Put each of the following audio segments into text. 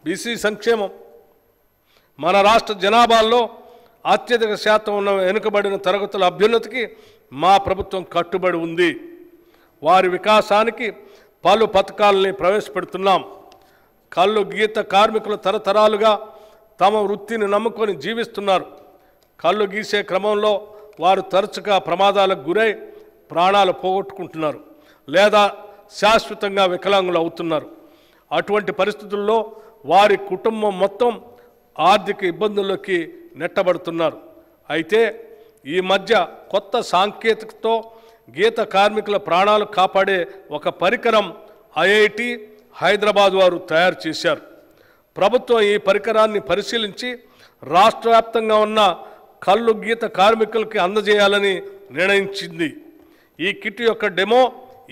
BC సంక్షేమం మన రాష్ట్ర జనాభాలో అత్యధిక శాతం ఉన్న వెనుకబడిన తరగతుల అభ్యున్నతికి మా ప్రభుత్వం కట్టుబడి ఉంది. వారి వికాసానికి పలు పథకాలని ప్రవేశపెడుతున్నాం. కళ్ళు గీత కార్మికులు తరతరాలుగా తమ వృత్తిని నమ్ముకొని జీవిస్తున్నారు. కళ్ళు గీసే క్రమంలో వారు తరచుగా ప్రమాదాలకు గురై ప్రాణాలు పోగొట్టుకుంటున్నారు లేదా శాశ్వతంగా వికలాంగులు అవుతున్నారు. అటువంటి పరిస్థితుల్లో వారి కుటుంబం మొత్తం ఆర్థిక ఇబ్బందుల్లోకి నెట్టబడుతున్నారు. అయితే ఈ మధ్య కొత్త సాంకేతికతతో గీత కార్మికుల ప్రాణాలు కాపాడే ఒక పరికరం ఐఐటి హైదరాబాద్ వారు తయారు చేశారు. ప్రభుత్వం ఈ పరికరాన్ని పరిశీలించి రాష్ట్ర వ్యాప్తంగా ఉన్న కళ్ళు గీత కార్మికులకి అందజేయాలని నిర్ణయించింది. ఈ కిట్ యొక్క డెమో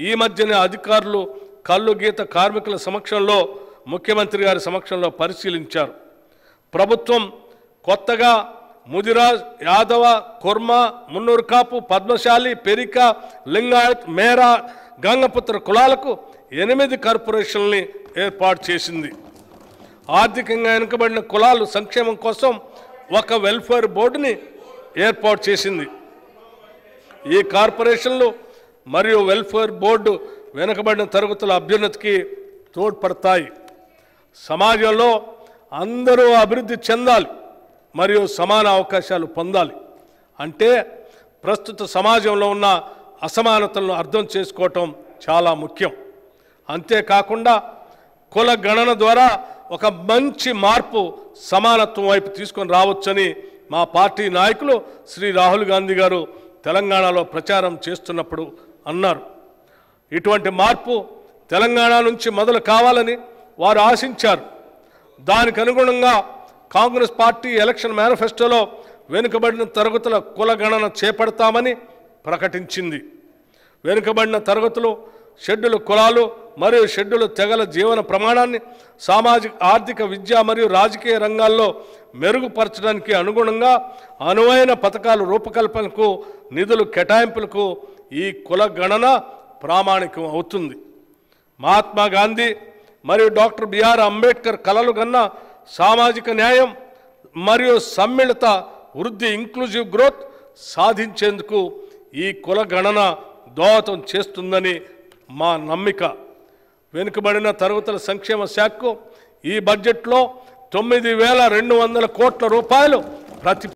ఈ మధ్యనే అధికారులు కళ్ళు గీత కార్మికుల సమక్షంలో ముఖ్యమంత్రి గారి సమక్షంలో పరిశీలించారు. ప్రభుత్వం కొత్తగా ముదిరాజ్, యాదవ, కుర్మ, మున్నూరు కాపు, పద్మశాలి, పెరిక, లింగాయత్, మేరా, గంగపుత్ర కులాలకు 8 కార్పొరేషన్లని ఏర్పాటు చేసింది. ఆర్థికంగా వెనుకబడిన కులాలు సంక్షేమం కోసం ఒక వెల్ఫేర్ బోర్డుని ఏర్పాటు చేసింది. ఈ కార్పొరేషన్లు మరియు వెల్ఫేర్ బోర్డు వెనుకబడిన తరగతుల అభ్యున్నతికి తోడ్పడతాయి. సమాజంలో అందరూ అభివృద్ధి చెందాలి మరియు సమాన అవకాశాలు పొందాలి. అంటే ప్రస్తుత సమాజంలో ఉన్న అసమానతలను అర్థం చేసుకోవటం చాలా ముఖ్యం. అంతేకాకుండా కుల గణన ద్వారా ఒక మంచి మార్పు సమానత్వం వైపు తీసుకొని రావచ్చని మా పార్టీ నాయకులు శ్రీ రాహుల్ గాంధీ గారు తెలంగాణలో ప్రచారం చేస్తున్నప్పుడు అన్నారు. ఇటువంటి మార్పు తెలంగాణ నుంచి మొదలు కావాలని వారు ఆశించారు. దానికి అనుగుణంగా కాంగ్రెస్ పార్టీ ఎలక్షన్ మేనిఫెస్టోలో వెనుకబడిన తరగతుల కుల గణన చేపడతామని ప్రకటించింది. వెనుకబడిన తరగతులు, షెడ్యూల్ కులాలు మరియు షెడ్యూల్ తెగల జీవన ప్రమాణాన్ని సామాజిక, ఆర్థిక, విద్య మరియు రాజకీయ రంగాల్లో మెరుగుపరచడానికి అనుగుణంగా అనువైన పథకాల రూపకల్పనకు, నిధులు కేటాయింపులకు ఈ కుల గణన ప్రామాణికం అవుతుంది. మహాత్మా గాంధీ మరియు డాక్టర్ బిఆర్ అంబేద్కర్ కలలు కన్న సామాజిక న్యాయం మరియు సమ్మిళిత వృద్ధి, ఇంక్లూజివ్ గ్రోత్ సాధించేందుకు ఈ కుల గణన దోహదం చేస్తుందని మా నమ్మిక. వెనుకబడిన తరగతుల సంక్షేమ శాఖకు ఈ బడ్జెట్లో 9,200 కోట్ల రూపాయలు ప్రతి